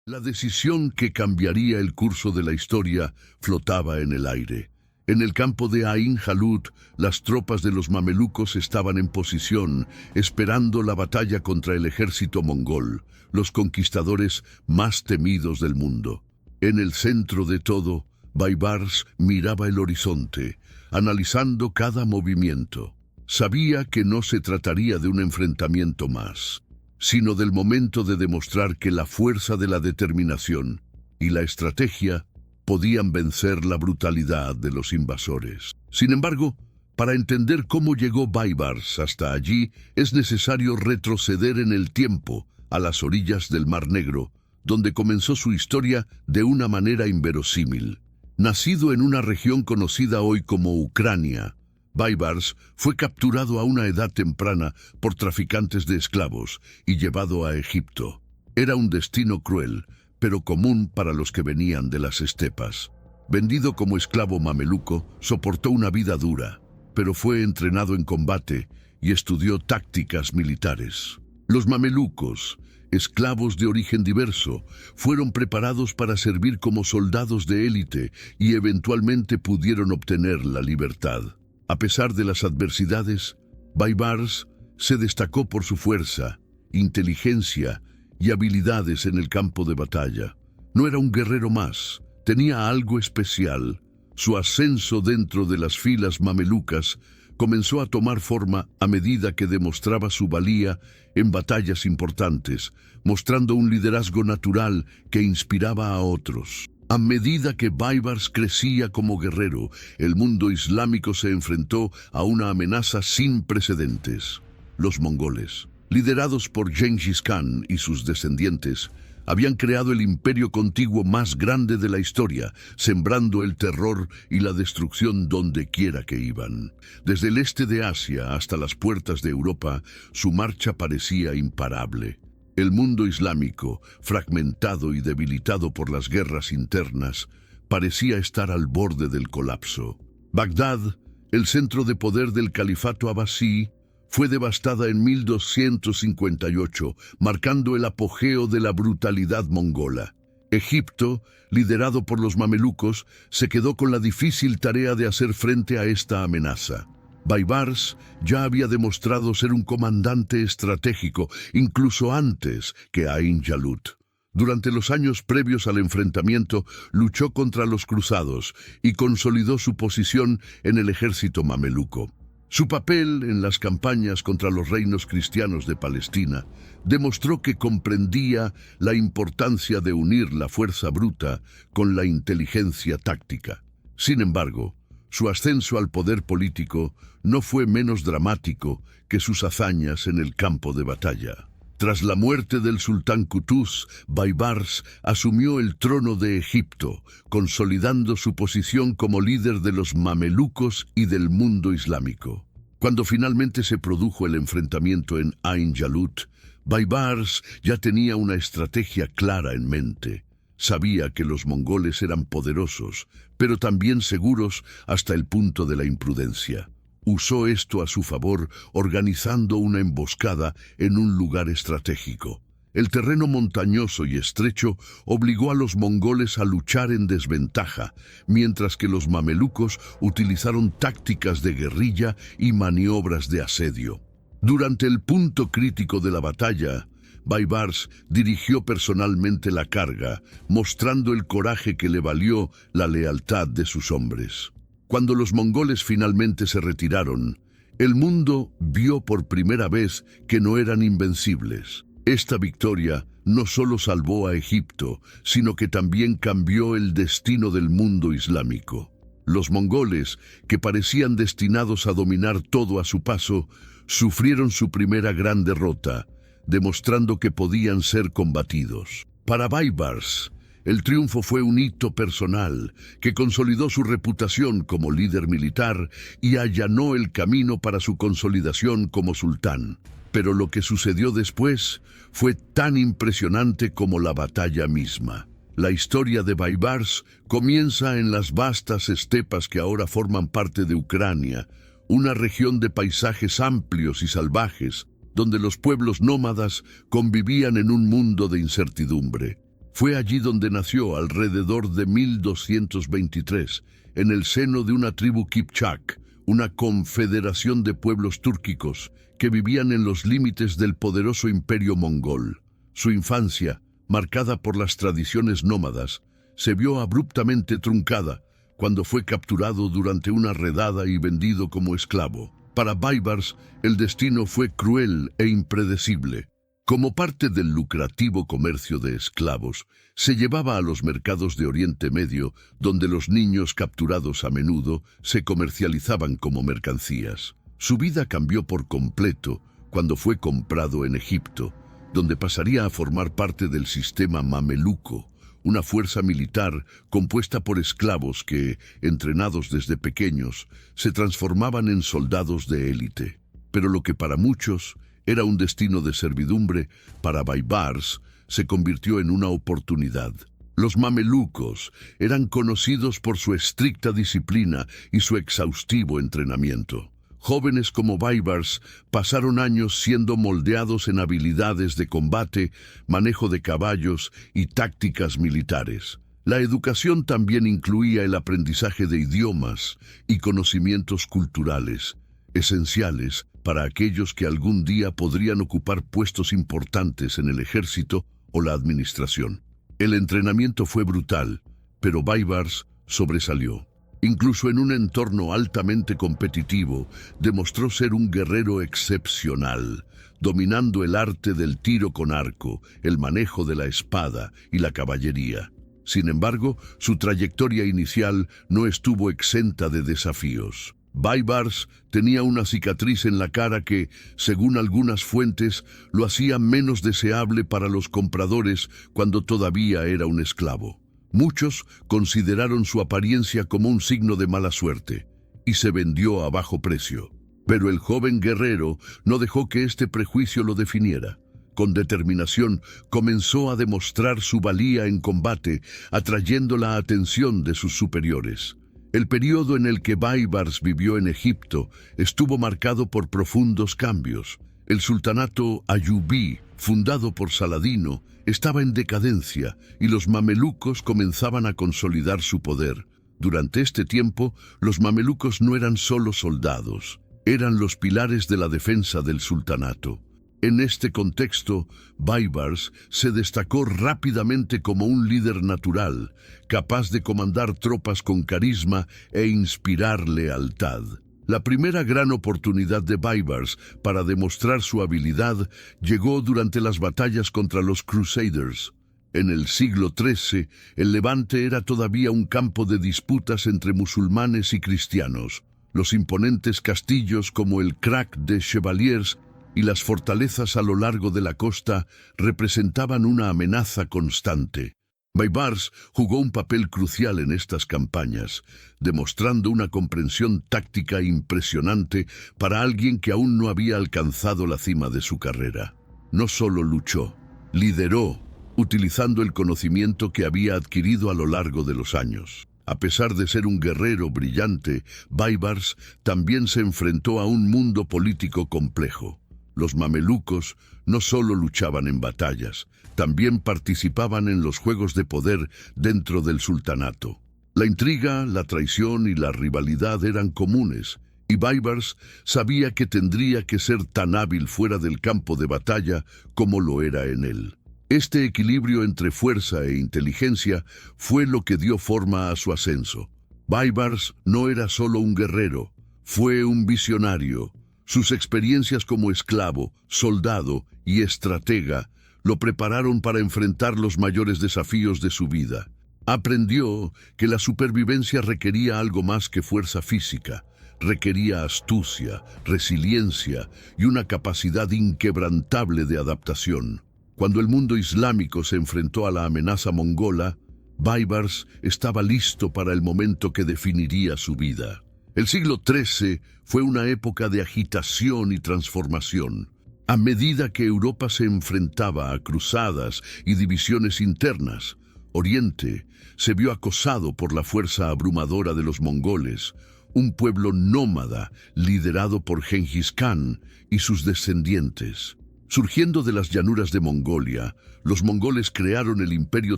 La decisión que cambiaría el curso de la historia flotaba en el aire. En el campo de Ain Jalut, las tropas de los mamelucos estaban en posición, esperando la batalla contra el ejército mongol, los conquistadores más temidos del mundo. En el centro de todo, Baibars miraba el horizonte, analizando cada movimiento. Sabía que no se trataría de un enfrentamiento más, sino del momento de demostrar que la fuerza de la determinación y la estrategia podían vencer la brutalidad de los invasores. Sin embargo, para entender cómo llegó Baibars hasta allí, es necesario retroceder en el tiempo, a las orillas del Mar Negro, donde comenzó su historia de una manera inverosímil. Nacido en una región conocida hoy como Ucrania, Baibars fue capturado a una edad temprana por traficantes de esclavos y llevado a Egipto. Era un destino cruel, pero común para los que venían de las estepas. Vendido como esclavo mameluco, soportó una vida dura, pero fue entrenado en combate y estudió tácticas militares. Los mamelucos, esclavos de origen diverso, fueron preparados para servir como soldados de élite y eventualmente pudieron obtener la libertad. A pesar de las adversidades, Baibars se destacó por su fuerza, inteligencia y habilidades en el campo de batalla. No era un guerrero más, tenía algo especial. Su ascenso dentro de las filas mamelucas comenzó a tomar forma a medida que demostraba su valía en batallas importantes, mostrando un liderazgo natural que inspiraba a otros. A medida que Baibars crecía como guerrero, el mundo islámico se enfrentó a una amenaza sin precedentes. Los mongoles, liderados por Gengis Khan y sus descendientes, habían creado el imperio contiguo más grande de la historia, sembrando el terror y la destrucción donde quiera que iban. Desde el este de Asia hasta las puertas de Europa, su marcha parecía imparable. El mundo islámico, fragmentado y debilitado por las guerras internas, parecía estar al borde del colapso. Bagdad, el centro de poder del califato abasí, fue devastada en 1258, marcando el apogeo de la brutalidad mongola. Egipto, liderado por los mamelucos, se quedó con la difícil tarea de hacer frente a esta amenaza. Baibars ya había demostrado ser un comandante estratégico, incluso antes que Ain Jalut. Durante los años previos al enfrentamiento, luchó contra los cruzados y consolidó su posición en el ejército mameluco. Su papel en las campañas contra los reinos cristianos de Palestina demostró que comprendía la importancia de unir la fuerza bruta con la inteligencia táctica. Sin embargo, su ascenso al poder político no fue menos dramático que sus hazañas en el campo de batalla. Tras la muerte del sultán Qutuz, Baibars asumió el trono de Egipto, consolidando su posición como líder de los mamelucos y del mundo islámico. Cuando finalmente se produjo el enfrentamiento en Ain Jalut, Baibars ya tenía una estrategia clara en mente. Sabía que los mongoles eran poderosos, pero también seguros hasta el punto de la imprudencia. Usó esto a su favor, organizando una emboscada en un lugar estratégico. El terreno montañoso y estrecho obligó a los mongoles a luchar en desventaja, mientras que los mamelucos utilizaron tácticas de guerrilla y maniobras de asedio. Durante el punto crítico de la batalla, Baibars dirigió personalmente la carga, mostrando el coraje que le valió la lealtad de sus hombres. Cuando los mongoles finalmente se retiraron, el mundo vio por primera vez que no eran invencibles. Esta victoria no solo salvó a Egipto, sino que también cambió el destino del mundo islámico. Los mongoles, que parecían destinados a dominar todo a su paso, sufrieron su primera gran derrota, demostrando que podían ser combatidos. Para Baibars, el triunfo fue un hito personal que consolidó su reputación como líder militar y allanó el camino para su consolidación como sultán. Pero lo que sucedió después fue tan impresionante como la batalla misma. La historia de Baibars comienza en las vastas estepas que ahora forman parte de Ucrania, una región de paisajes amplios y salvajes, donde los pueblos nómadas convivían en un mundo de incertidumbre. Fue allí donde nació alrededor de 1223, en el seno de una tribu Kipchak, una confederación de pueblos túrquicos que vivían en los límites del poderoso imperio mongol. Su infancia, marcada por las tradiciones nómadas, se vio abruptamente truncada cuando fue capturado durante una redada y vendido como esclavo. Para Baibars, el destino fue cruel e impredecible. Como parte del lucrativo comercio de esclavos, se llevaba a los mercados de Oriente Medio, donde los niños capturados a menudo se comercializaban como mercancías. Su vida cambió por completo cuando fue comprado en Egipto, donde pasaría a formar parte del sistema mameluco, una fuerza militar compuesta por esclavos que, entrenados desde pequeños, se transformaban en soldados de élite. Pero lo que para muchos era un destino de servidumbre, para Baibars se convirtió en una oportunidad. Los mamelucos eran conocidos por su estricta disciplina y su exhaustivo entrenamiento. Jóvenes como Baibars pasaron años siendo moldeados en habilidades de combate, manejo de caballos y tácticas militares. La educación también incluía el aprendizaje de idiomas y conocimientos culturales, esenciales para aquellos que algún día podrían ocupar puestos importantes en el ejército o la administración. El entrenamiento fue brutal, pero Baibars sobresalió. Incluso en un entorno altamente competitivo, demostró ser un guerrero excepcional, dominando el arte del tiro con arco, el manejo de la espada y la caballería. Sin embargo, su trayectoria inicial no estuvo exenta de desafíos. Baibars tenía una cicatriz en la cara que, según algunas fuentes, lo hacía menos deseable para los compradores cuando todavía era un esclavo. Muchos consideraron su apariencia como un signo de mala suerte, y se vendió a bajo precio. Pero el joven guerrero no dejó que este prejuicio lo definiera. Con determinación, comenzó a demostrar su valía en combate, atrayendo la atención de sus superiores. El periodo en el que Baibars vivió en Egipto estuvo marcado por profundos cambios. El sultanato ayubí, fundado por Saladino, estaba en decadencia y los mamelucos comenzaban a consolidar su poder. Durante este tiempo, los mamelucos no eran solo soldados, eran los pilares de la defensa del sultanato. En este contexto, Baibars se destacó rápidamente como un líder natural, capaz de comandar tropas con carisma e inspirar lealtad. La primera gran oportunidad de Baibars para demostrar su habilidad llegó durante las batallas contra los Crusaders. En el siglo XIII, el Levante era todavía un campo de disputas entre musulmanes y cristianos. Los imponentes castillos como el Crac de Chevaliers y las fortalezas a lo largo de la costa representaban una amenaza constante. Baibars jugó un papel crucial en estas campañas, demostrando una comprensión táctica impresionante para alguien que aún no había alcanzado la cima de su carrera. No solo luchó, lideró, utilizando el conocimiento que había adquirido a lo largo de los años. A pesar de ser un guerrero brillante, Baibars también se enfrentó a un mundo político complejo. Los mamelucos no solo luchaban en batallas, también participaban en los juegos de poder dentro del sultanato. La intriga, la traición y la rivalidad eran comunes, y Baibars sabía que tendría que ser tan hábil fuera del campo de batalla como lo era en él. Este equilibrio entre fuerza e inteligencia fue lo que dio forma a su ascenso. Baibars no era solo un guerrero, fue un visionario. Sus experiencias como esclavo, soldado y estratega lo prepararon para enfrentar los mayores desafíos de su vida. Aprendió que la supervivencia requería algo más que fuerza física. Requería astucia, resiliencia y una capacidad inquebrantable de adaptación. Cuando el mundo islámico se enfrentó a la amenaza mongola, Baibars estaba listo para el momento que definiría su vida. El siglo XIII fue una época de agitación y transformación. A medida que Europa se enfrentaba a cruzadas y divisiones internas, Oriente se vio acosado por la fuerza abrumadora de los mongoles, un pueblo nómada liderado por Gengis Khan y sus descendientes. Surgiendo de las llanuras de Mongolia, los mongoles crearon el imperio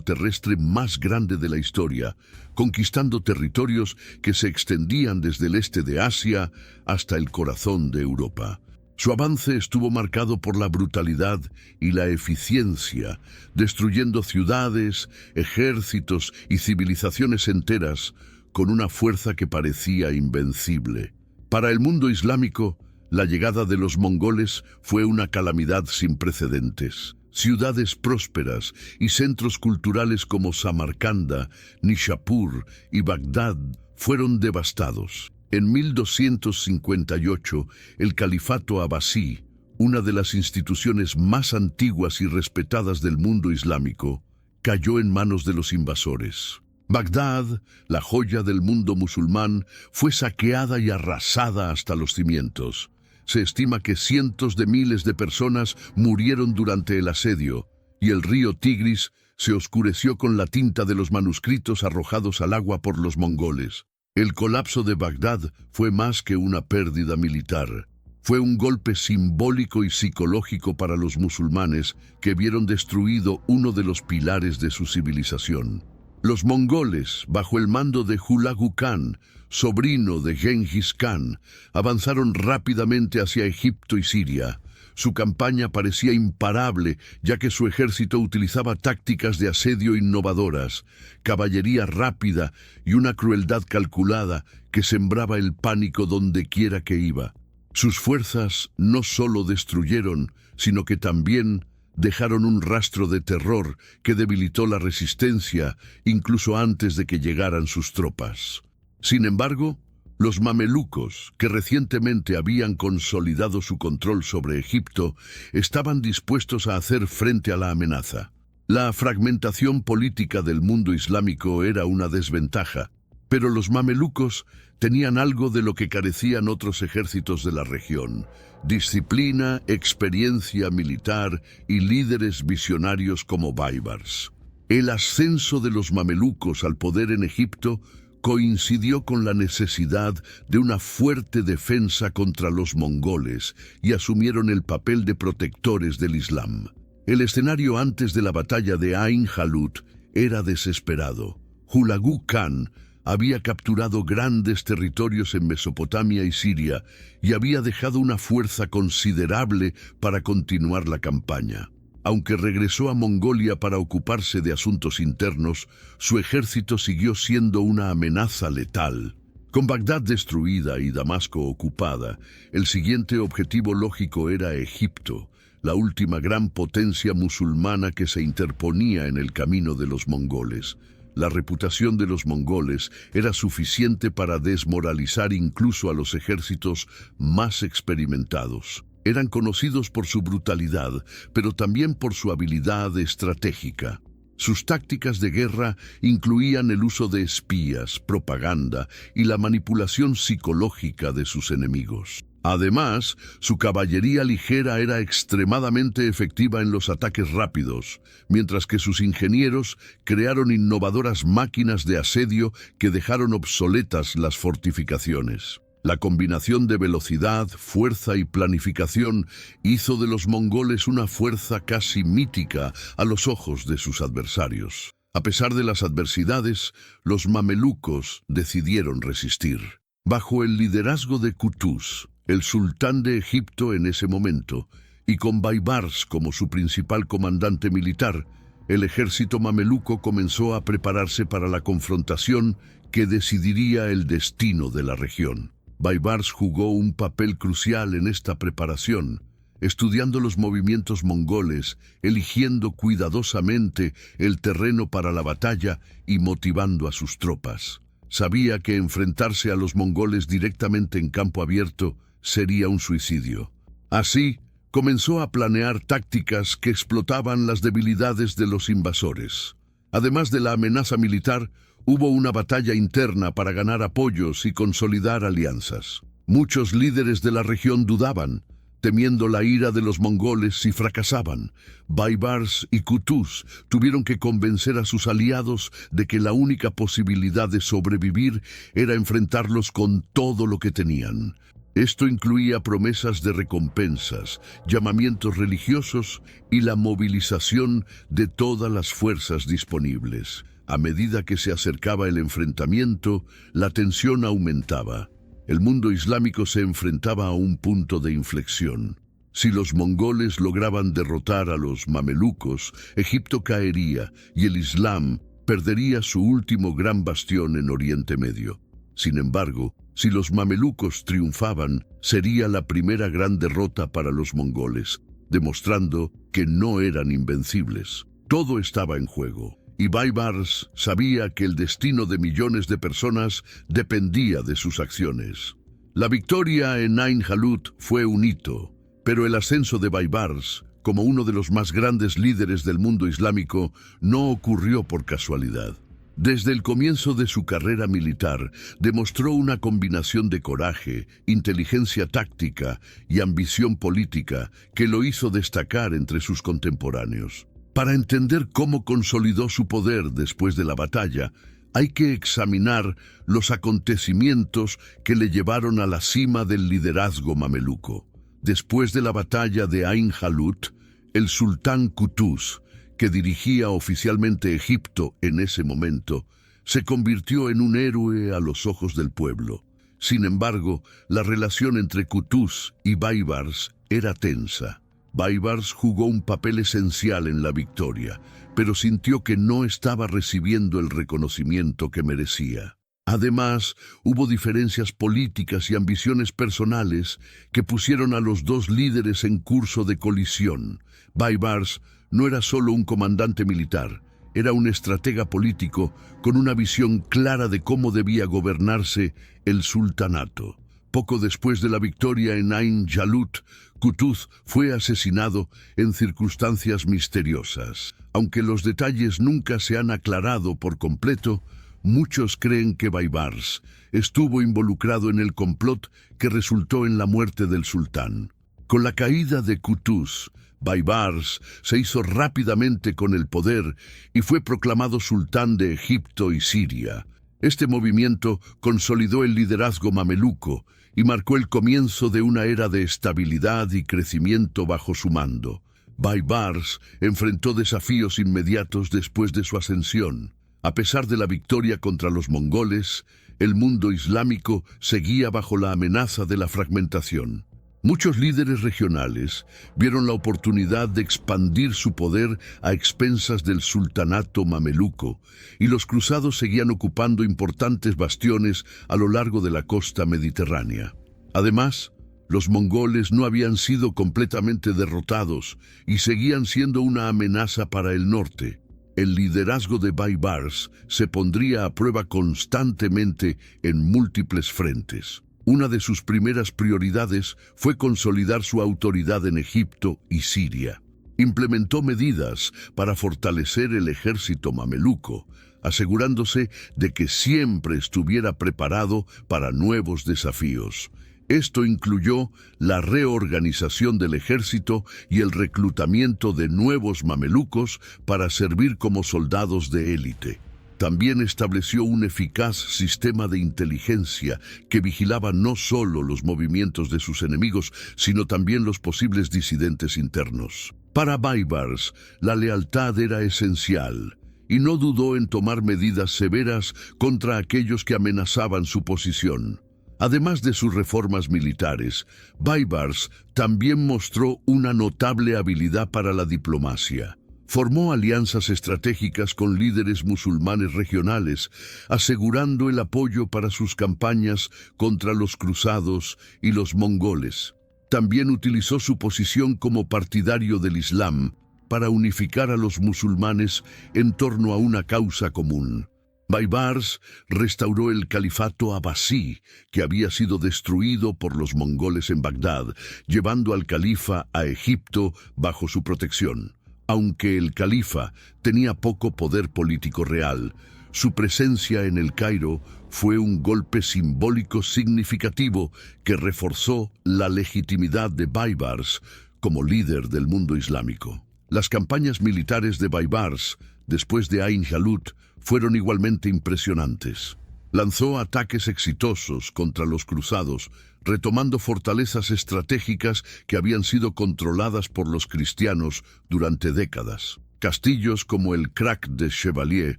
terrestre más grande de la historia, conquistando territorios que se extendían desde el este de Asia hasta el corazón de Europa. Su avance estuvo marcado por la brutalidad y la eficiencia, destruyendo ciudades, ejércitos y civilizaciones enteras con una fuerza que parecía invencible. Para el mundo islámico, la llegada de los mongoles fue una calamidad sin precedentes. Ciudades prósperas y centros culturales como Samarcanda, Nishapur y Bagdad fueron devastados. En 1258, el califato abasí, una de las instituciones más antiguas y respetadas del mundo islámico, cayó en manos de los invasores. Bagdad, la joya del mundo musulmán, fue saqueada y arrasada hasta los cimientos. Se estima que cientos de miles de personas murieron durante el asedio, y el río Tigris se oscureció con la tinta de los manuscritos arrojados al agua por los mongoles. El colapso de Bagdad fue más que una pérdida militar. Fue un golpe simbólico y psicológico para los musulmanes que vieron destruido uno de los pilares de su civilización. Los mongoles, bajo el mando de Hulagu Khan, sobrino de Genghis Khan, avanzaron rápidamente hacia Egipto y Siria. Su campaña parecía imparable, ya que su ejército utilizaba tácticas de asedio innovadoras, caballería rápida y una crueldad calculada que sembraba el pánico donde quiera que iba. Sus fuerzas no solo destruyeron, sino que también dejaron un rastro de terror que debilitó la resistencia incluso antes de que llegaran sus tropas. Sin embargo, los mamelucos, que recientemente habían consolidado su control sobre Egipto, estaban dispuestos a hacer frente a la amenaza. La fragmentación política del mundo islámico era una desventaja, pero los mamelucos tenían algo de lo que carecían otros ejércitos de la región: disciplina, experiencia militar y líderes visionarios como Baibars. El ascenso de los mamelucos al poder en Egipto coincidió con la necesidad de una fuerte defensa contra los mongoles y asumieron el papel de protectores del Islam. El escenario antes de la batalla de Ain Jalut era desesperado. Hulagu Khan había capturado grandes territorios en Mesopotamia y Siria y había dejado una fuerza considerable para continuar la campaña. Aunque regresó a Mongolia para ocuparse de asuntos internos, su ejército siguió siendo una amenaza letal. Con Bagdad destruida y Damasco ocupada, el siguiente objetivo lógico era Egipto, la última gran potencia musulmana que se interponía en el camino de los mongoles. La reputación de los mongoles era suficiente para desmoralizar incluso a los ejércitos más experimentados. Eran conocidos por su brutalidad, pero también por su habilidad estratégica. Sus tácticas de guerra incluían el uso de espías, propaganda y la manipulación psicológica de sus enemigos. Además, su caballería ligera era extremadamente efectiva en los ataques rápidos, mientras que sus ingenieros crearon innovadoras máquinas de asedio que dejaron obsoletas las fortificaciones. La combinación de velocidad, fuerza y planificación hizo de los mongoles una fuerza casi mítica a los ojos de sus adversarios. A pesar de las adversidades, los mamelucos decidieron resistir. Bajo el liderazgo de Qutuz, el sultán de Egipto en ese momento, y con Baibars como su principal comandante militar, el ejército mameluco comenzó a prepararse para la confrontación que decidiría el destino de la región. Baibars jugó un papel crucial en esta preparación, estudiando los movimientos mongoles, eligiendo cuidadosamente el terreno para la batalla y motivando a sus tropas. Sabía que enfrentarse a los mongoles directamente en campo abierto sería un suicidio. Así, comenzó a planear tácticas que explotaban las debilidades de los invasores. Además de la amenaza militar, hubo una batalla interna para ganar apoyos y consolidar alianzas. Muchos líderes de la región dudaban, temiendo la ira de los mongoles si fracasaban. Baibars y Qutuz tuvieron que convencer a sus aliados de que la única posibilidad de sobrevivir era enfrentarlos con todo lo que tenían. Esto incluía promesas de recompensas, llamamientos religiosos y la movilización de todas las fuerzas disponibles. A medida que se acercaba el enfrentamiento, la tensión aumentaba. El mundo islámico se enfrentaba a un punto de inflexión. Si los mongoles lograban derrotar a los mamelucos, Egipto caería y el Islam perdería su último gran bastión en Oriente Medio. Sin embargo, si los mamelucos triunfaban, sería la primera gran derrota para los mongoles, demostrando que no eran invencibles. Todo estaba en juego, y Baibars sabía que el destino de millones de personas dependía de sus acciones. La victoria en Ain Jalut fue un hito, pero el ascenso de Baibars, como uno de los más grandes líderes del mundo islámico, no ocurrió por casualidad. Desde el comienzo de su carrera militar, demostró una combinación de coraje, inteligencia táctica y ambición política que lo hizo destacar entre sus contemporáneos. Para entender cómo consolidó su poder después de la batalla, hay que examinar los acontecimientos que le llevaron a la cima del liderazgo mameluco. Después de la batalla de Ain Jalut, el sultán Qutuz, que dirigía oficialmente Egipto en ese momento, se convirtió en un héroe a los ojos del pueblo. Sin embargo, la relación entre Qutuz y Baibars era tensa. Baibars jugó un papel esencial en la victoria, pero sintió que no estaba recibiendo el reconocimiento que merecía. Además, hubo diferencias políticas y ambiciones personales que pusieron a los dos líderes en curso de colisión. Baibars no era solo un comandante militar, era un estratega político con una visión clara de cómo debía gobernarse el sultanato. Poco después de la victoria en Ain Jalut, Qutuz fue asesinado en circunstancias misteriosas. Aunque los detalles nunca se han aclarado por completo, muchos creen que Baibars estuvo involucrado en el complot que resultó en la muerte del sultán. Con la caída de Qutuz, Baibars se hizo rápidamente con el poder y fue proclamado sultán de Egipto y Siria. Este movimiento consolidó el liderazgo mameluco y marcó el comienzo de una era de estabilidad y crecimiento bajo su mando. Baibars enfrentó desafíos inmediatos después de su ascensión. A pesar de la victoria contra los mongoles, el mundo islámico seguía bajo la amenaza de la fragmentación. Muchos líderes regionales vieron la oportunidad de expandir su poder a expensas del sultanato mameluco, y los cruzados seguían ocupando importantes bastiones a lo largo de la costa mediterránea. Además, los mongoles no habían sido completamente derrotados y seguían siendo una amenaza para el norte. El liderazgo de Baibars se pondría a prueba constantemente en múltiples frentes. Una de sus primeras prioridades fue consolidar su autoridad en Egipto y Siria. Implementó medidas para fortalecer el ejército mameluco, asegurándose de que siempre estuviera preparado para nuevos desafíos. Esto incluyó la reorganización del ejército y el reclutamiento de nuevos mamelucos para servir como soldados de élite. También estableció un eficaz sistema de inteligencia que vigilaba no solo los movimientos de sus enemigos, sino también los posibles disidentes internos. Para Baibars, la lealtad era esencial, y no dudó en tomar medidas severas contra aquellos que amenazaban su posición. Además de sus reformas militares, Baibars también mostró una notable habilidad para la diplomacia. Formó alianzas estratégicas con líderes musulmanes regionales, asegurando el apoyo para sus campañas contra los cruzados y los mongoles. También utilizó su posición como partidario del Islam para unificar a los musulmanes en torno a una causa común. Baibars restauró el califato abasí, que había sido destruido por los mongoles en Bagdad, llevando al califa a Egipto bajo su protección. Aunque el califa tenía poco poder político real, su presencia en el Cairo fue un golpe simbólico significativo que reforzó la legitimidad de Baibars como líder del mundo islámico. Las campañas militares de Baibars, después de Ain Jalut, fueron igualmente impresionantes. Lanzó ataques exitosos contra los cruzados, retomando fortalezas estratégicas que habían sido controladas por los cristianos durante décadas. Castillos como el Crac de Chevalier,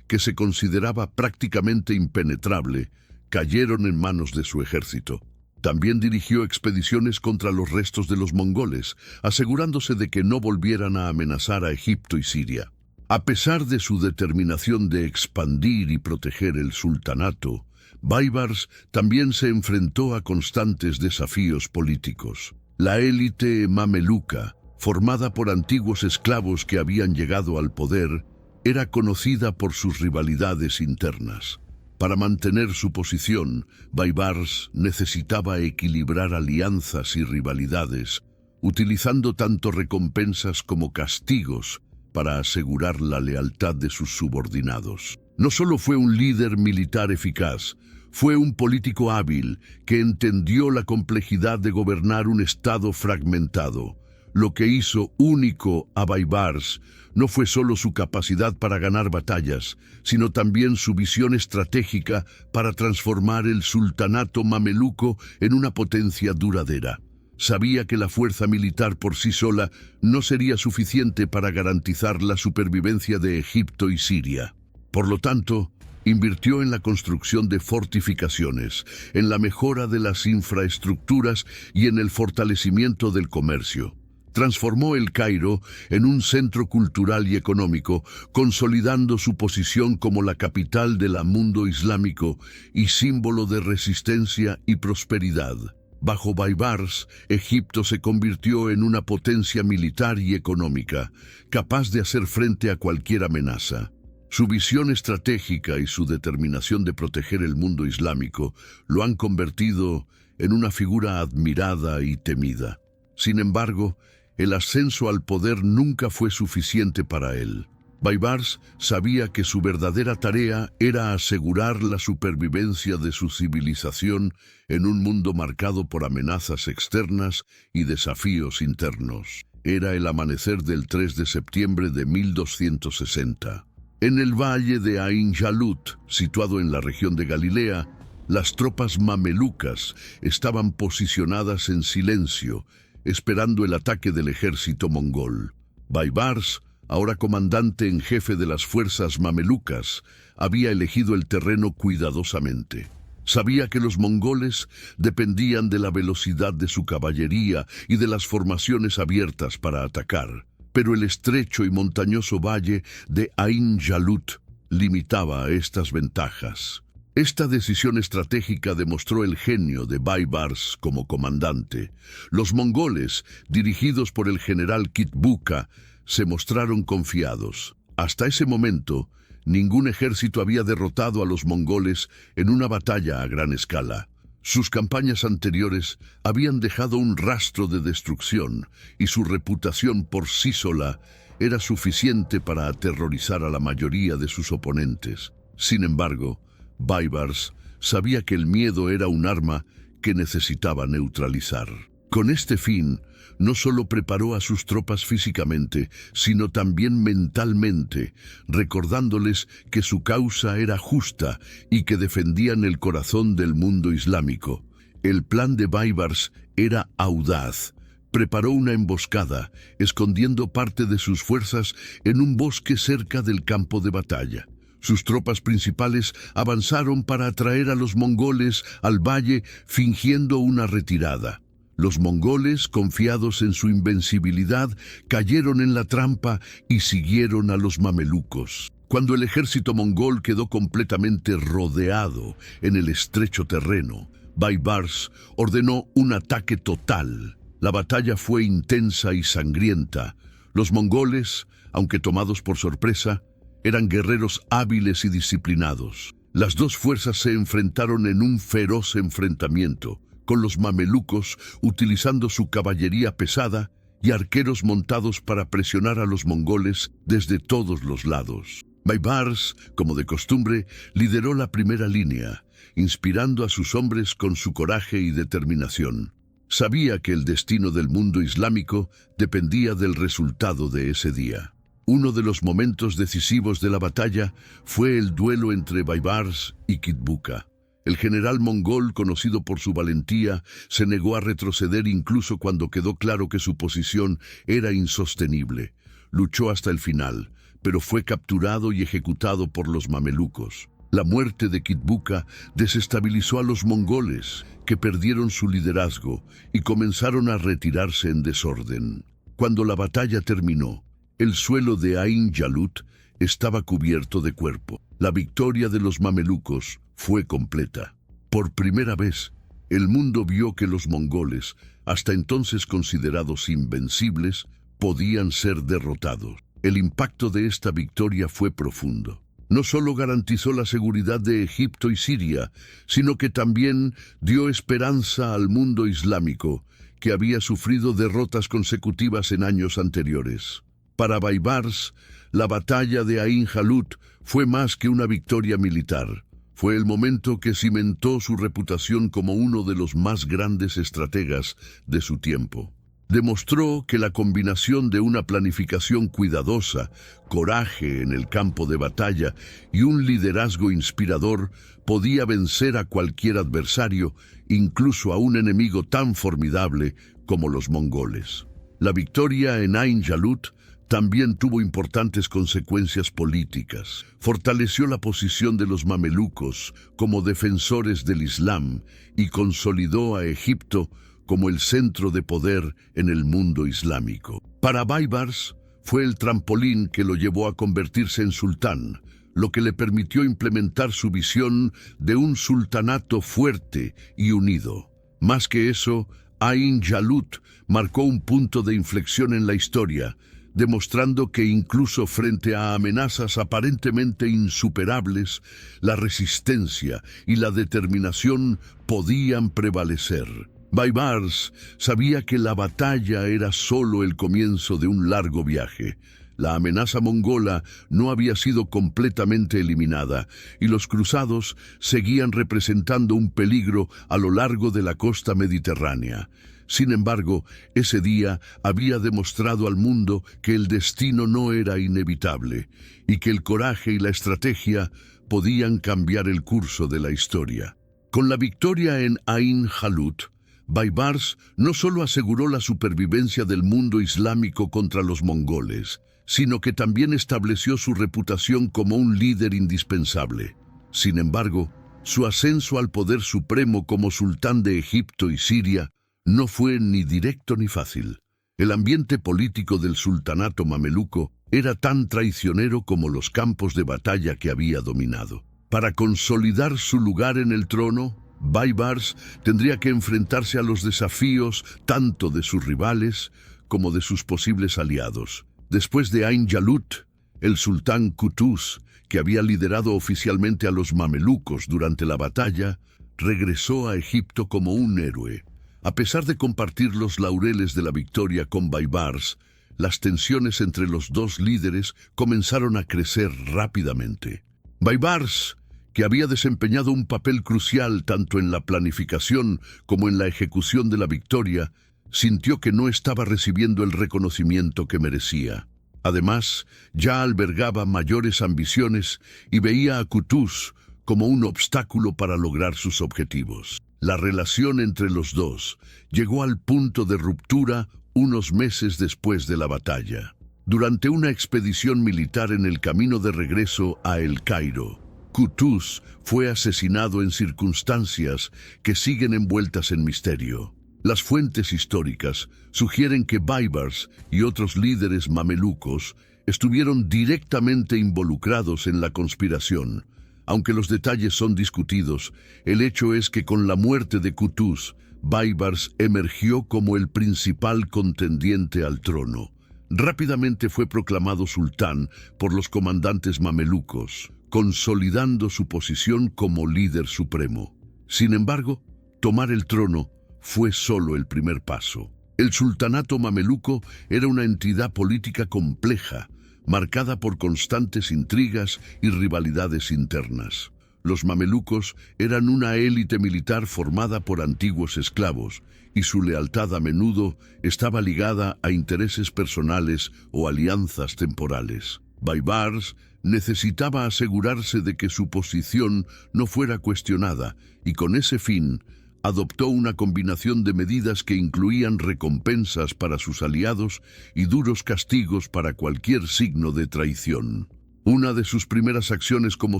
que se consideraba prácticamente impenetrable, cayeron en manos de su ejército. También dirigió expediciones contra los restos de los mongoles, asegurándose de que no volvieran a amenazar a Egipto y Siria. A pesar de su determinación de expandir y proteger el sultanato, Baibars también se enfrentó a constantes desafíos políticos. La élite mameluca, formada por antiguos esclavos que habían llegado al poder, era conocida por sus rivalidades internas. Para mantener su posición, Baibars necesitaba equilibrar alianzas y rivalidades, utilizando tanto recompensas como castigos para asegurar la lealtad de sus subordinados. No solo fue un líder militar eficaz, fue un político hábil que entendió la complejidad de gobernar un estado fragmentado. Lo que hizo único a Baibars no fue solo su capacidad para ganar batallas, sino también su visión estratégica para transformar el sultanato mameluco en una potencia duradera. Sabía que la fuerza militar por sí sola no sería suficiente para garantizar la supervivencia de Egipto y Siria. Por lo tanto, invirtió en la construcción de fortificaciones, en la mejora de las infraestructuras y en el fortalecimiento del comercio. Transformó el Cairo en un centro cultural y económico, consolidando su posición como la capital del mundo islámico y símbolo de resistencia y prosperidad. Bajo Baibars, Egipto se convirtió en una potencia militar y económica, capaz de hacer frente a cualquier amenaza. Su visión estratégica y su determinación de proteger el mundo islámico lo han convertido en una figura admirada y temida. Sin embargo, el ascenso al poder nunca fue suficiente para él. Baibars sabía que su verdadera tarea era asegurar la supervivencia de su civilización en un mundo marcado por amenazas externas y desafíos internos. Era el amanecer del 3 de septiembre de 1260. En el valle de Ain Jalut, situado en la región de Galilea, las tropas mamelucas estaban posicionadas en silencio, esperando el ataque del ejército mongol. Baibars, ahora comandante en jefe de las fuerzas mamelucas, había elegido el terreno cuidadosamente. Sabía que los mongoles dependían de la velocidad de su caballería y de las formaciones abiertas para atacar, pero el estrecho y montañoso valle de Ain Jalut limitaba estas ventajas. Esta decisión estratégica demostró el genio de Baibars como comandante. Los mongoles, dirigidos por el general Kitbuka, se mostraron confiados. Hasta ese momento, ningún ejército había derrotado a los mongoles en una batalla a gran escala. Sus campañas anteriores habían dejado un rastro de destrucción y su reputación por sí sola era suficiente para aterrorizar a la mayoría de sus oponentes. Sin embargo, Baibars sabía que el miedo era un arma que necesitaba neutralizar. Con este fin, no solo preparó a sus tropas físicamente, sino también mentalmente, recordándoles que su causa era justa y que defendían el corazón del mundo islámico. El plan de Baibars era audaz. Preparó una emboscada, escondiendo parte de sus fuerzas en un bosque cerca del campo de batalla. Sus tropas principales avanzaron para atraer a los mongoles al valle fingiendo una retirada. Los mongoles, confiados en su invencibilidad, cayeron en la trampa y siguieron a los mamelucos. Cuando el ejército mongol quedó completamente rodeado en el estrecho terreno, Baibars ordenó un ataque total. La batalla fue intensa y sangrienta. Los mongoles, aunque tomados por sorpresa, eran guerreros hábiles y disciplinados. Las dos fuerzas se enfrentaron en un feroz enfrentamiento, con los mamelucos utilizando su caballería pesada y arqueros montados para presionar a los mongoles desde todos los lados. Baibars, como de costumbre, lideró la primera línea, inspirando a sus hombres con su coraje y determinación. Sabía que el destino del mundo islámico dependía del resultado de ese día. Uno de los momentos decisivos de la batalla fue el duelo entre Baibars y Kitbuka. El general mongol, conocido por su valentía, se negó a retroceder incluso cuando quedó claro que su posición era insostenible. Luchó hasta el final, pero fue capturado y ejecutado por los mamelucos. La muerte de Kitbuka desestabilizó a los mongoles, que perdieron su liderazgo y comenzaron a retirarse en desorden. Cuando la batalla terminó, el suelo de Ain Jalut estaba cubierto de cuerpo. La victoria de los mamelucos fue completa. Por primera vez, el mundo vio que los mongoles, hasta entonces considerados invencibles, podían ser derrotados. El impacto de esta victoria fue profundo. No solo garantizó la seguridad de Egipto y Siria, sino que también dio esperanza al mundo islámico, que había sufrido derrotas consecutivas en años anteriores. Para Baibars, la batalla de Ain Jalut fue más que una victoria militar. Fue el momento que cimentó su reputación como uno de los más grandes estrategas de su tiempo. Demostró que la combinación de una planificación cuidadosa, coraje en el campo de batalla y un liderazgo inspirador podía vencer a cualquier adversario, incluso a un enemigo tan formidable como los mongoles. La victoria en Ain Jalut también tuvo importantes consecuencias políticas. Fortaleció la posición de los mamelucos como defensores del Islam y consolidó a Egipto como el centro de poder en el mundo islámico. Para Baibars, fue el trampolín que lo llevó a convertirse en sultán, lo que le permitió implementar su visión de un sultanato fuerte y unido. Más que eso, Ain Jalut marcó un punto de inflexión en la historia, demostrando que incluso frente a amenazas aparentemente insuperables, la resistencia y la determinación podían prevalecer. Baibars sabía que la batalla era solo el comienzo de un largo viaje. La amenaza mongola no había sido completamente eliminada y los cruzados seguían representando un peligro a lo largo de la costa mediterránea. Sin embargo, ese día había demostrado al mundo que el destino no era inevitable y que el coraje y la estrategia podían cambiar el curso de la historia. Con la victoria en Ain Jalut, Baibars no solo aseguró la supervivencia del mundo islámico contra los mongoles, sino que también estableció su reputación como un líder indispensable. Sin embargo, su ascenso al poder supremo como sultán de Egipto y Siria no fue ni directo ni fácil. El ambiente político del sultanato mameluco era tan traicionero como los campos de batalla que había dominado. Para consolidar su lugar en el trono, Baibars tendría que enfrentarse a los desafíos tanto de sus rivales como de sus posibles aliados. Después de Ain Jalut, el sultán Qutuz, que había liderado oficialmente a los mamelucos durante la batalla, regresó a Egipto como un héroe. A pesar de compartir los laureles de la victoria con Baibars, las tensiones entre los dos líderes comenzaron a crecer rápidamente. Baibars, que había desempeñado un papel crucial tanto en la planificación como en la ejecución de la victoria, sintió que no estaba recibiendo el reconocimiento que merecía. Además, ya albergaba mayores ambiciones y veía a Qutuz como un obstáculo para lograr sus objetivos. La relación entre los dos llegó al punto de ruptura unos meses después de la batalla. Durante una expedición militar en el camino de regreso a El Cairo, Qutuz fue asesinado en circunstancias que siguen envueltas en misterio. Las fuentes históricas sugieren que Baibars y otros líderes mamelucos estuvieron directamente involucrados en la conspiración. Aunque los detalles son discutidos, el hecho es que con la muerte de Qutuz, Baibars emergió como el principal contendiente al trono. Rápidamente fue proclamado sultán por los comandantes mamelucos, consolidando su posición como líder supremo. Sin embargo, tomar el trono fue solo el primer paso. El sultanato mameluco era una entidad política compleja, marcada por constantes intrigas y rivalidades internas. Los mamelucos eran una élite militar formada por antiguos esclavos, y su lealtad a menudo estaba ligada a intereses personales o alianzas temporales. Baibars necesitaba asegurarse de que su posición no fuera cuestionada, y con ese fin adoptó una combinación de medidas que incluían recompensas para sus aliados y duros castigos para cualquier signo de traición. Una de sus primeras acciones como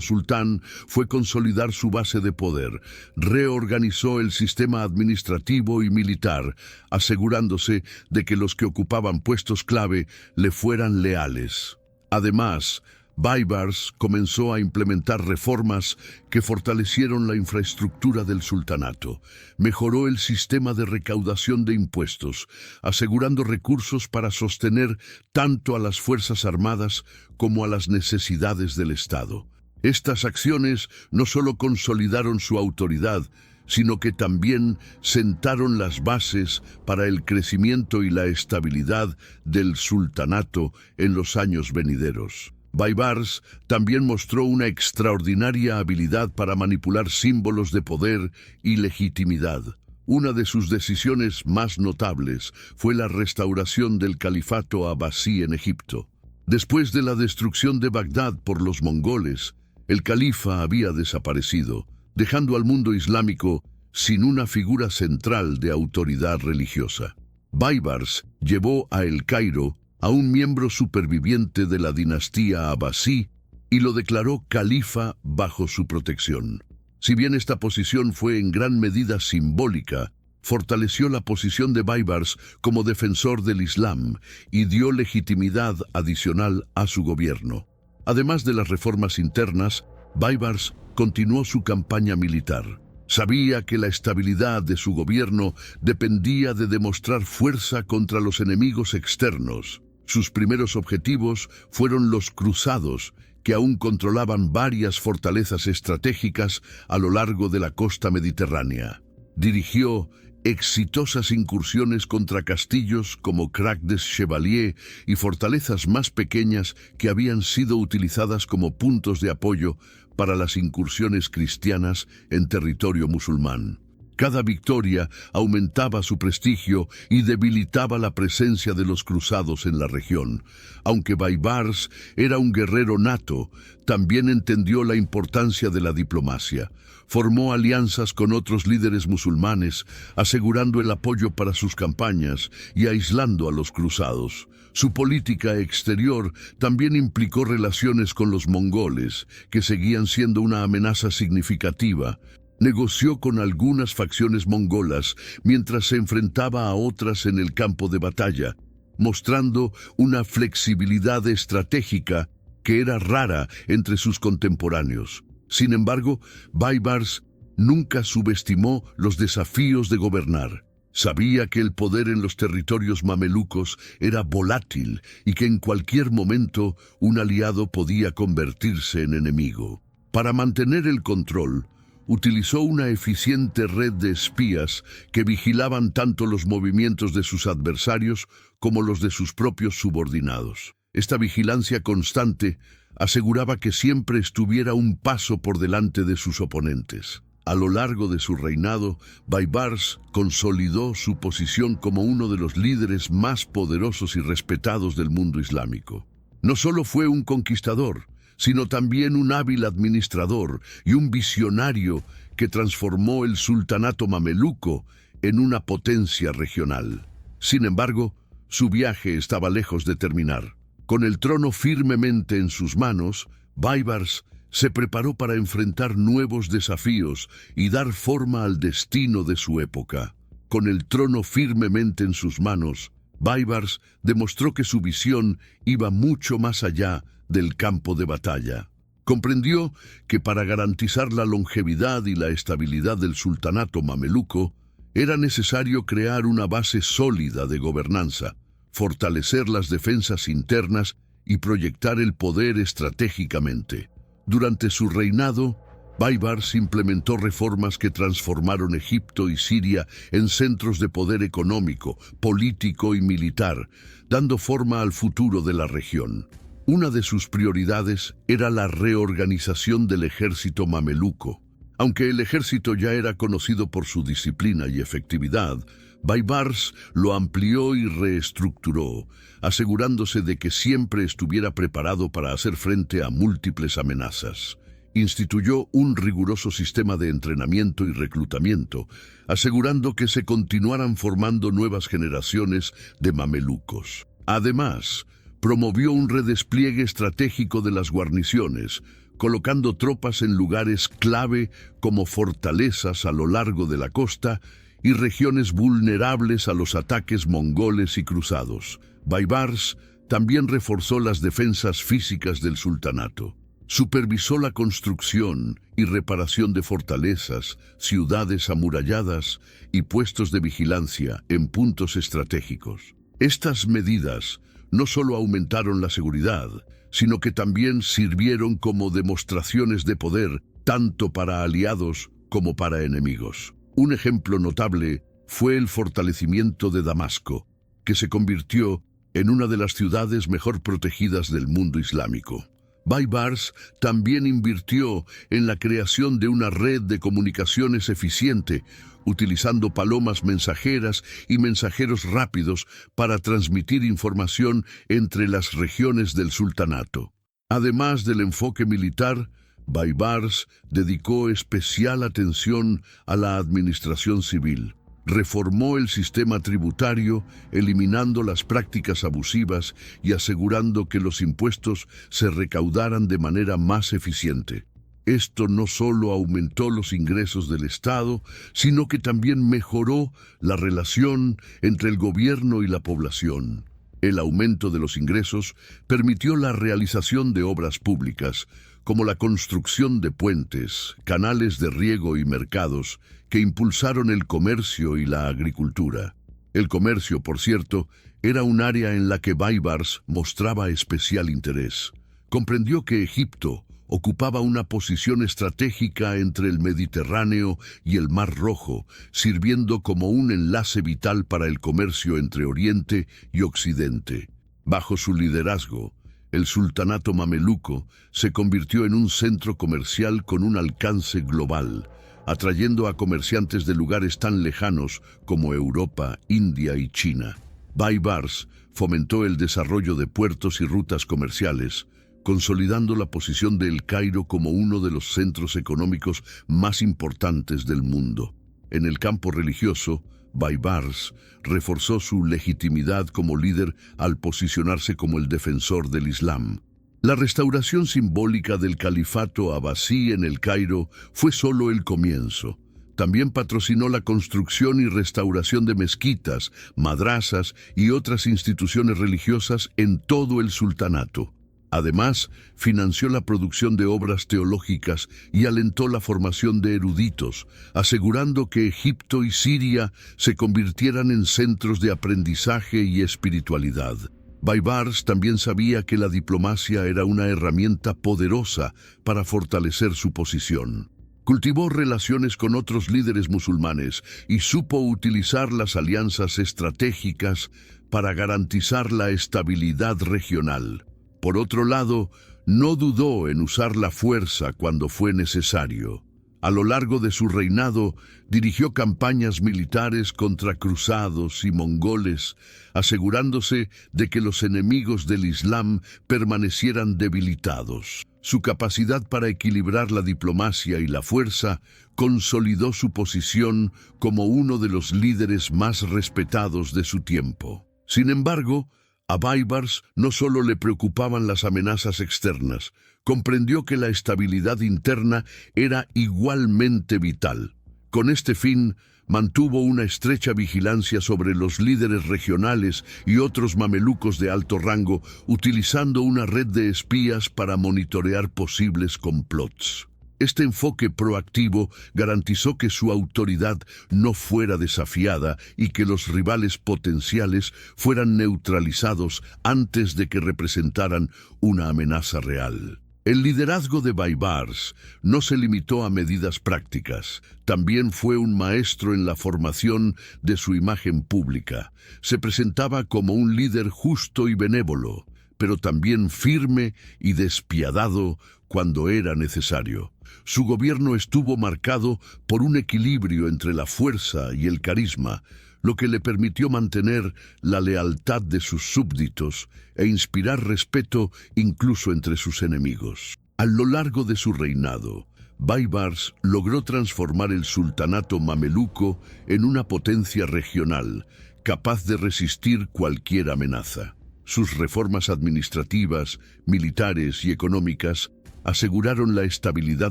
sultán fue consolidar su base de poder. Reorganizó el sistema administrativo y militar, asegurándose de que los que ocupaban puestos clave le fueran leales. Además, Baibars comenzó a implementar reformas que fortalecieron la infraestructura del sultanato. Mejoró el sistema de recaudación de impuestos, asegurando recursos para sostener tanto a las Fuerzas Armadas como a las necesidades del Estado. Estas acciones no solo consolidaron su autoridad, sino que también sentaron las bases para el crecimiento y la estabilidad del sultanato en los años venideros. Baibars también mostró una extraordinaria habilidad para manipular símbolos de poder y legitimidad. Una de sus decisiones más notables fue la restauración del califato abasí en Egipto. Después de la destrucción de Bagdad por los mongoles, el califa había desaparecido, dejando al mundo islámico sin una figura central de autoridad religiosa. Baibars llevó a El Cairo a un miembro superviviente de la dinastía abasí y lo declaró califa bajo su protección. Si bien esta posición fue en gran medida simbólica, fortaleció la posición de Baibars como defensor del Islam y dio legitimidad adicional a su gobierno. Además de las reformas internas, Baibars continuó su campaña militar. Sabía que la estabilidad de su gobierno dependía de demostrar fuerza contra los enemigos externos. Sus primeros objetivos fueron los cruzados, que aún controlaban varias fortalezas estratégicas a lo largo de la costa mediterránea. Dirigió exitosas incursiones contra castillos como Crac des Chevaliers y fortalezas más pequeñas que habían sido utilizadas como puntos de apoyo para las incursiones cristianas en territorio musulmán. Cada victoria aumentaba su prestigio y debilitaba la presencia de los cruzados en la región. Aunque Baibars era un guerrero nato, también entendió la importancia de la diplomacia. Formó alianzas con otros líderes musulmanes, asegurando el apoyo para sus campañas y aislando a los cruzados. Su política exterior también implicó relaciones con los mongoles, que seguían siendo una amenaza significativa. Negoció con algunas facciones mongolas mientras se enfrentaba a otras en el campo de batalla, mostrando una flexibilidad estratégica que era rara entre sus contemporáneos. Sin embargo, Baibars nunca subestimó los desafíos de gobernar. Sabía que el poder en los territorios mamelucos era volátil y que en cualquier momento un aliado podía convertirse en enemigo. Para mantener el control, utilizó una eficiente red de espías que vigilaban tanto los movimientos de sus adversarios como los de sus propios subordinados. Esta vigilancia constante aseguraba que siempre estuviera un paso por delante de sus oponentes. A lo largo de su reinado, Baibars consolidó su posición como uno de los líderes más poderosos y respetados del mundo islámico. No solo fue un conquistador, sino también un hábil administrador y un visionario que transformó el sultanato mameluco en una potencia regional. Sin embargo, su viaje estaba lejos de terminar. Con el trono firmemente en sus manos, Baibars se preparó para enfrentar nuevos desafíos y dar forma al destino de su época. Con el trono firmemente en sus manos, Baibars demostró que su visión iba mucho más allá del campo de batalla. Comprendió que para garantizar la longevidad y la estabilidad del sultanato mameluco, era necesario crear una base sólida de gobernanza, fortalecer las defensas internas y proyectar el poder estratégicamente. Durante su reinado, Baibars implementó reformas que transformaron Egipto y Siria en centros de poder económico, político y militar, dando forma al futuro de la región. Una de sus prioridades era la reorganización del ejército mameluco. Aunque el ejército ya era conocido por su disciplina y efectividad, Baibars lo amplió y reestructuró, asegurándose de que siempre estuviera preparado para hacer frente a múltiples amenazas. Instituyó un riguroso sistema de entrenamiento y reclutamiento, asegurando que se continuaran formando nuevas generaciones de mamelucos. Además, promovió un redespliegue estratégico de las guarniciones, colocando tropas en lugares clave como fortalezas a lo largo de la costa y regiones vulnerables a los ataques mongoles y cruzados. Baibars también reforzó las defensas físicas del sultanato. Supervisó la construcción y reparación de fortalezas, ciudades amuralladas y puestos de vigilancia en puntos estratégicos. Estas medidas no solo aumentaron la seguridad, sino que también sirvieron como demostraciones de poder tanto para aliados como para enemigos. Un ejemplo notable fue el fortalecimiento de Damasco, que se convirtió en una de las ciudades mejor protegidas del mundo islámico. Baibars también invirtió en la creación de una red de comunicaciones eficiente, utilizando palomas mensajeras y mensajeros rápidos para transmitir información entre las regiones del sultanato. Además del enfoque militar, Baibars dedicó especial atención a la administración civil. Reformó el sistema tributario, eliminando las prácticas abusivas y asegurando que los impuestos se recaudaran de manera más eficiente. Esto no solo aumentó los ingresos del Estado, sino que también mejoró la relación entre el gobierno y la población. El aumento de los ingresos permitió la realización de obras públicas, como la construcción de puentes, canales de riego y mercados, que impulsaron el comercio y la agricultura. El comercio, por cierto, era un área en la que Baibars mostraba especial interés. Comprendió que Egipto ocupaba una posición estratégica entre el Mediterráneo y el Mar Rojo, sirviendo como un enlace vital para el comercio entre Oriente y Occidente. Bajo su liderazgo, el sultanato mameluco se convirtió en un centro comercial con un alcance global, atrayendo a comerciantes de lugares tan lejanos como Europa, India y China. Baibars fomentó el desarrollo de puertos y rutas comerciales, consolidando la posición de El Cairo como uno de los centros económicos más importantes del mundo. En el campo religioso, Baibars reforzó su legitimidad como líder al posicionarse como el defensor del Islam. La restauración simbólica del califato abasí en El Cairo fue solo el comienzo. También patrocinó la construcción y restauración de mezquitas, madrasas y otras instituciones religiosas en todo el sultanato. Además, financió la producción de obras teológicas y alentó la formación de eruditos, asegurando que Egipto y Siria se convirtieran en centros de aprendizaje y espiritualidad. Baibars también sabía que la diplomacia era una herramienta poderosa para fortalecer su posición. Cultivó relaciones con otros líderes musulmanes y supo utilizar las alianzas estratégicas para garantizar la estabilidad regional. Por otro lado, no dudó en usar la fuerza cuando fue necesario. A lo largo de su reinado, dirigió campañas militares contra cruzados y mongoles, asegurándose de que los enemigos del Islam permanecieran debilitados. Su capacidad para equilibrar la diplomacia y la fuerza consolidó su posición como uno de los líderes más respetados de su tiempo. Sin embargo, a Baibars no solo le preocupaban las amenazas externas, comprendió que la estabilidad interna era igualmente vital. Con este fin, mantuvo una estrecha vigilancia sobre los líderes regionales y otros mamelucos de alto rango, utilizando una red de espías para monitorear posibles complots. Este enfoque proactivo garantizó que su autoridad no fuera desafiada y que los rivales potenciales fueran neutralizados antes de que representaran una amenaza real. El liderazgo de Baibars no se limitó a medidas prácticas, también fue un maestro en la formación de su imagen pública. Se presentaba como un líder justo y benévolo, pero también firme y despiadado cuando era necesario. Su gobierno estuvo marcado por un equilibrio entre la fuerza y el carisma, lo que le permitió mantener la lealtad de sus súbditos e inspirar respeto incluso entre sus enemigos. A lo largo de su reinado, Baibars logró transformar el sultanato mameluco en una potencia regional, capaz de resistir cualquier amenaza. Sus reformas administrativas, militares y económicas aseguraron la estabilidad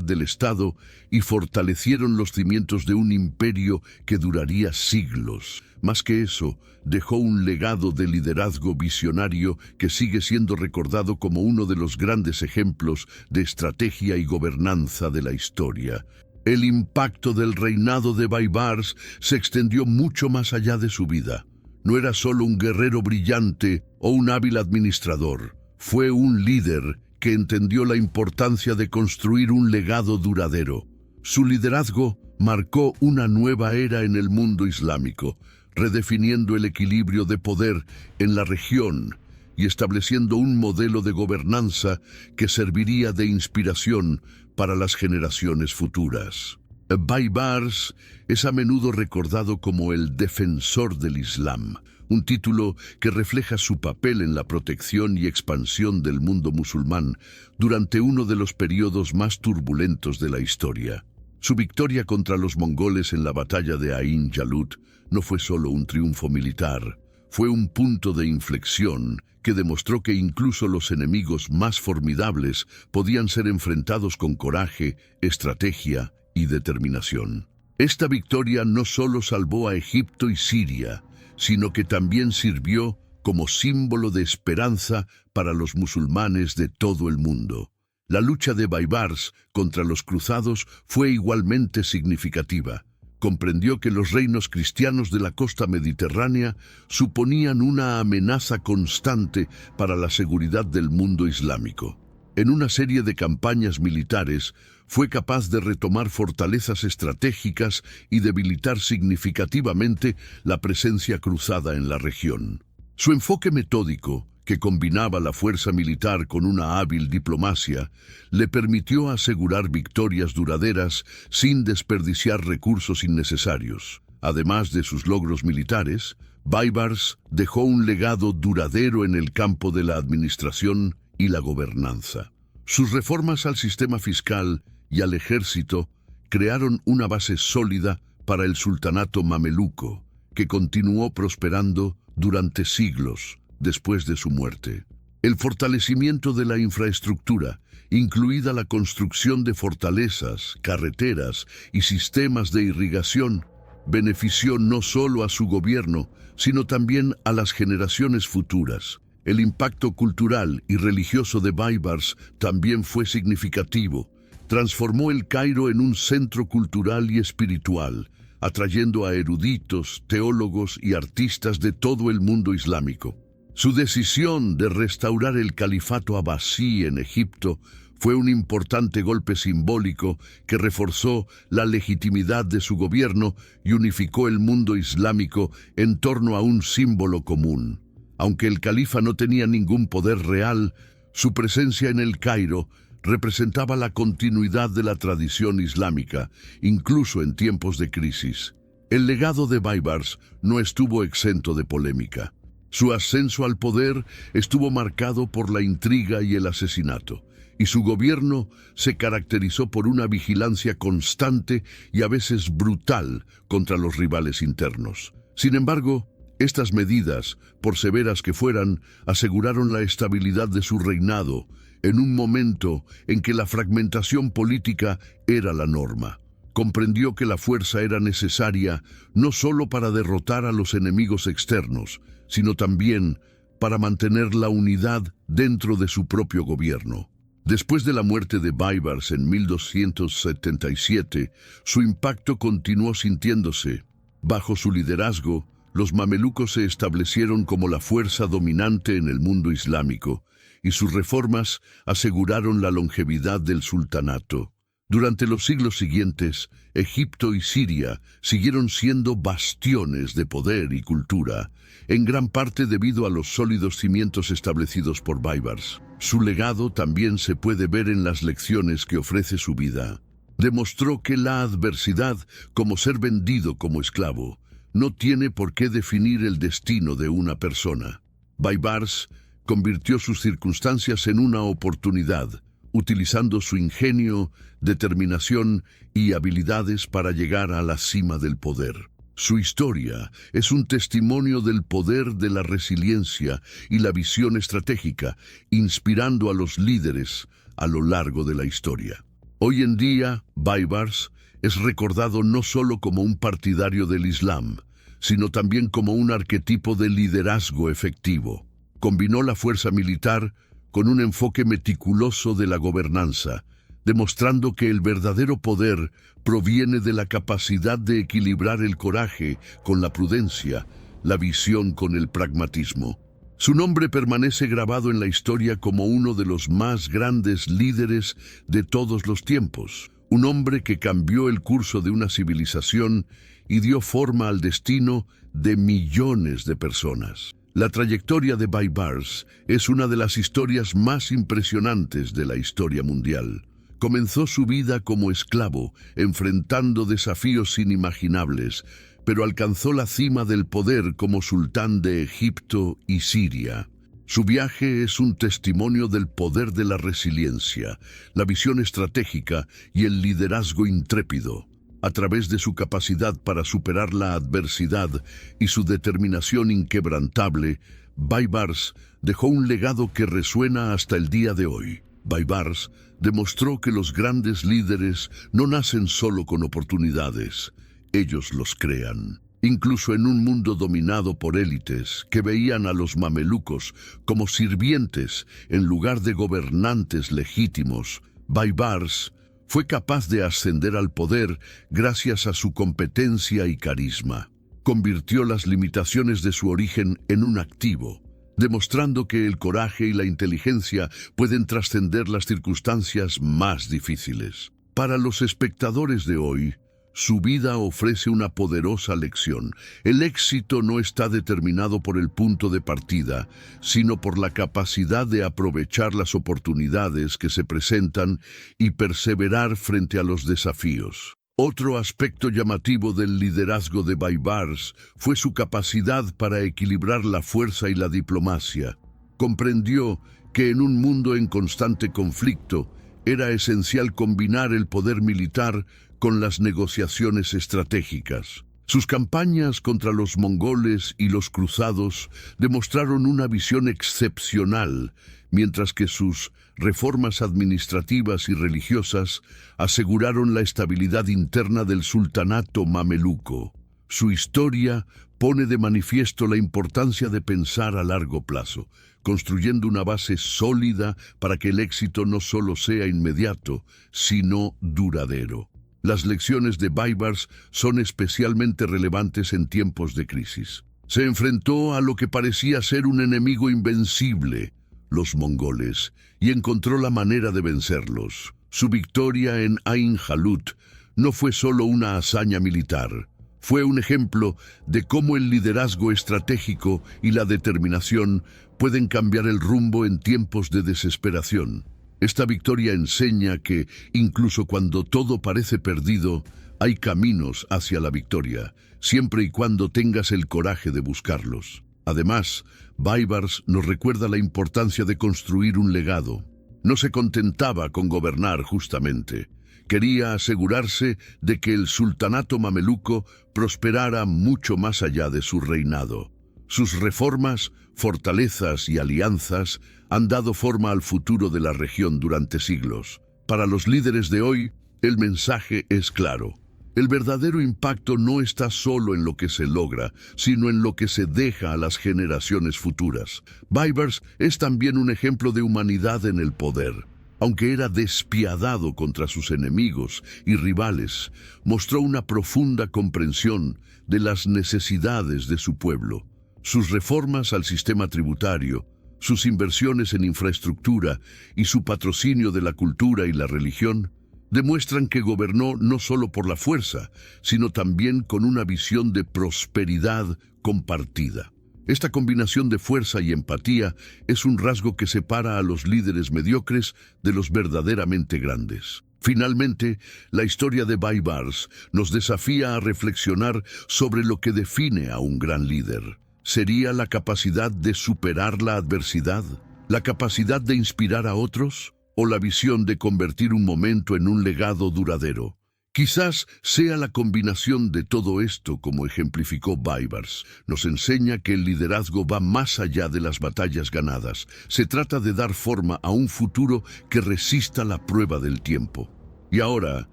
del Estado y fortalecieron los cimientos de un imperio que duraría siglos. Más que eso, dejó un legado de liderazgo visionario que sigue siendo recordado como uno de los grandes ejemplos de estrategia y gobernanza de la historia. El impacto del reinado de Baibars se extendió mucho más allá de su vida. No era solo un guerrero brillante o un hábil administrador, fue un líder que entendió la importancia de construir un legado duradero. Su liderazgo marcó una nueva era en el mundo islámico, redefiniendo el equilibrio de poder en la región y estableciendo un modelo de gobernanza que serviría de inspiración para las generaciones futuras. Baibars es a menudo recordado como el defensor del Islam, un título que refleja su papel en la protección y expansión del mundo musulmán durante uno de los periodos más turbulentos de la historia. Su victoria contra los mongoles en la batalla de Ain Jalut no fue solo un triunfo militar, fue un punto de inflexión que demostró que incluso los enemigos más formidables podían ser enfrentados con coraje, estrategia y determinación. Esta victoria no solo salvó a Egipto y Siria, sino que también sirvió como símbolo de esperanza para los musulmanes de todo el mundo. La lucha de Baibars contra los cruzados fue igualmente significativa. Comprendió que los reinos cristianos de la costa mediterránea suponían una amenaza constante para la seguridad del mundo islámico. En una serie de campañas militares, fue capaz de retomar fortalezas estratégicas y debilitar significativamente la presencia cruzada en la región. Su enfoque metódico, que combinaba la fuerza militar con una hábil diplomacia, le permitió asegurar victorias duraderas sin desperdiciar recursos innecesarios. Además de sus logros militares, Baibars dejó un legado duradero en el campo de la administración y la gobernanza. Sus reformas al sistema fiscal y al ejército crearon una base sólida para el sultanato mameluco, que continuó prosperando durante siglos después de su muerte. El fortalecimiento de la infraestructura, incluida la construcción de fortalezas, carreteras y sistemas de irrigación, benefició no solo a su gobierno, sino también a las generaciones futuras. El impacto cultural y religioso de Baibars también fue significativo. Transformó el Cairo en un centro cultural y espiritual, atrayendo a eruditos, teólogos y artistas de todo el mundo islámico. Su decisión de restaurar el califato abasí en Egipto fue un importante golpe simbólico que reforzó la legitimidad de su gobierno y unificó el mundo islámico en torno a un símbolo común. Aunque el califa no tenía ningún poder real, su presencia en el Cairo representaba la continuidad de la tradición islámica, incluso en tiempos de crisis. El legado de Baibars no estuvo exento de polémica. Su ascenso al poder estuvo marcado por la intriga y el asesinato, y su gobierno se caracterizó por una vigilancia constante y a veces brutal contra los rivales internos. Sin embargo, estas medidas, por severas que fueran, aseguraron la estabilidad de su reinado en un momento en que la fragmentación política era la norma. Comprendió que la fuerza era necesaria no solo para derrotar a los enemigos externos, sino también para mantener la unidad dentro de su propio gobierno. Después de la muerte de Baibars en 1277, su impacto continuó sintiéndose. Bajo su liderazgo, los mamelucos se establecieron como la fuerza dominante en el mundo islámico, y sus reformas aseguraron la longevidad del sultanato. Durante los siglos siguientes, Egipto y Siria siguieron siendo bastiones de poder y cultura, en gran parte debido a los sólidos cimientos establecidos por Baibars. Su legado también se puede ver en las lecciones que ofrece su vida. Demostró que la adversidad, como ser vendido como esclavo, no tiene por qué definir el destino de una persona. Baibars convirtió sus circunstancias en una oportunidad, utilizando su ingenio, determinación y habilidades para llegar a la cima del poder. Su historia es un testimonio del poder de la resiliencia y la visión estratégica, inspirando a los líderes a lo largo de la historia. Hoy en día, Baibars es recordado no solo como un partidario del Islam, sino también como un arquetipo de liderazgo efectivo. Combinó la fuerza militar con un enfoque meticuloso de la gobernanza, demostrando que el verdadero poder proviene de la capacidad de equilibrar el coraje con la prudencia, la visión con el pragmatismo. Su nombre permanece grabado en la historia como uno de los más grandes líderes de todos los tiempos, un hombre que cambió el curso de una civilización y dio forma al destino de millones de personas. La trayectoria de Baibars es una de las historias más impresionantes de la historia mundial. Comenzó su vida como esclavo, enfrentando desafíos inimaginables, pero alcanzó la cima del poder como sultán de Egipto y Siria. Su viaje es un testimonio del poder de la resiliencia, la visión estratégica y el liderazgo intrépido. A través de su capacidad para superar la adversidad y su determinación inquebrantable, Baibars dejó un legado que resuena hasta el día de hoy. Baibars demostró que los grandes líderes no nacen solo con oportunidades, ellos los crean. Incluso en un mundo dominado por élites que veían a los mamelucos como sirvientes en lugar de gobernantes legítimos, Baibars fue capaz de ascender al poder gracias a su competencia y carisma. Convirtió las limitaciones de su origen en un activo, demostrando que el coraje y la inteligencia pueden trascender las circunstancias más difíciles. Para los espectadores de hoy, su vida ofrece una poderosa lección. El éxito no está determinado por el punto de partida, sino por la capacidad de aprovechar las oportunidades que se presentan y perseverar frente a los desafíos. Otro aspecto llamativo del liderazgo de Baibars fue su capacidad para equilibrar la fuerza y la diplomacia. Comprendió que en un mundo en constante conflicto era esencial combinar el poder militar con las negociaciones estratégicas. Sus campañas contra los mongoles y los cruzados demostraron una visión excepcional, mientras que sus reformas administrativas y religiosas aseguraron la estabilidad interna del sultanato mameluco. Su historia pone de manifiesto la importancia de pensar a largo plazo, construyendo una base sólida para que el éxito no solo sea inmediato, sino duradero. Las lecciones de Baibars son especialmente relevantes en tiempos de crisis. Se enfrentó a lo que parecía ser un enemigo invencible, los mongoles, y encontró la manera de vencerlos. Su victoria en Ain Jalut no fue solo una hazaña militar, fue un ejemplo de cómo el liderazgo estratégico y la determinación pueden cambiar el rumbo en tiempos de desesperación. Esta victoria enseña que, incluso cuando todo parece perdido, hay caminos hacia la victoria, siempre y cuando tengas el coraje de buscarlos. Además, Baibars nos recuerda la importancia de construir un legado. No se contentaba con gobernar justamente. Quería asegurarse de que el sultanato mameluco prosperara mucho más allá de su reinado. Sus reformas, fortalezas y alianzas han dado forma al futuro de la región durante siglos. Para los líderes de hoy, el mensaje es claro. El verdadero impacto no está solo en lo que se logra, sino en lo que se deja a las generaciones futuras. Baibars es también un ejemplo de humanidad en el poder. Aunque era despiadado contra sus enemigos y rivales, mostró una profunda comprensión de las necesidades de su pueblo. Sus reformas al sistema tributario, sus inversiones en infraestructura y su patrocinio de la cultura y la religión Demuestran que gobernó no solo por la fuerza, sino también con una visión de prosperidad compartida. Esta combinación de fuerza y empatía es un rasgo que separa a los líderes mediocres de los verdaderamente grandes. Finalmente, la historia de Baibars nos desafía a reflexionar sobre lo que define a un gran líder. ¿Sería la capacidad de superar la adversidad? ¿La capacidad de inspirar a otros? ¿O la visión de convertir un momento en un legado duradero? Quizás sea la combinación de todo esto, como ejemplificó Baibars. Nos enseña que el liderazgo va más allá de las batallas ganadas. Se trata de dar forma a un futuro que resista la prueba del tiempo. Y ahora,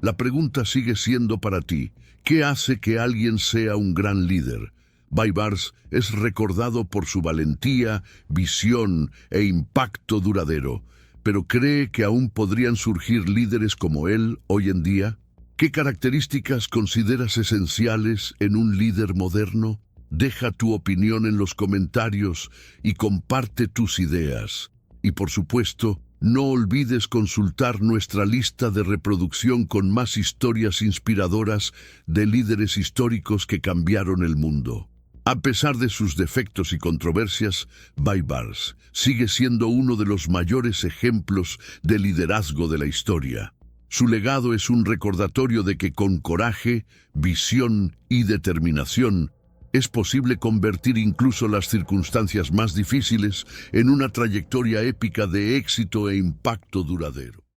la pregunta sigue siendo para ti: ¿qué hace que alguien sea un gran líder? Baibars es recordado por su valentía, visión e impacto duradero, pero ¿cree que aún podrían surgir líderes como él hoy en día? ¿Qué características consideras esenciales en un líder moderno? Deja tu opinión en los comentarios y comparte tus ideas. Y por supuesto, no olvides consultar nuestra lista de reproducción con más historias inspiradoras de líderes históricos que cambiaron el mundo. A pesar de sus defectos y controversias, Baibars sigue siendo uno de los mayores ejemplos de liderazgo de la historia. Su legado es un recordatorio de que con coraje, visión y determinación es posible convertir incluso las circunstancias más difíciles en una trayectoria épica de éxito e impacto duradero.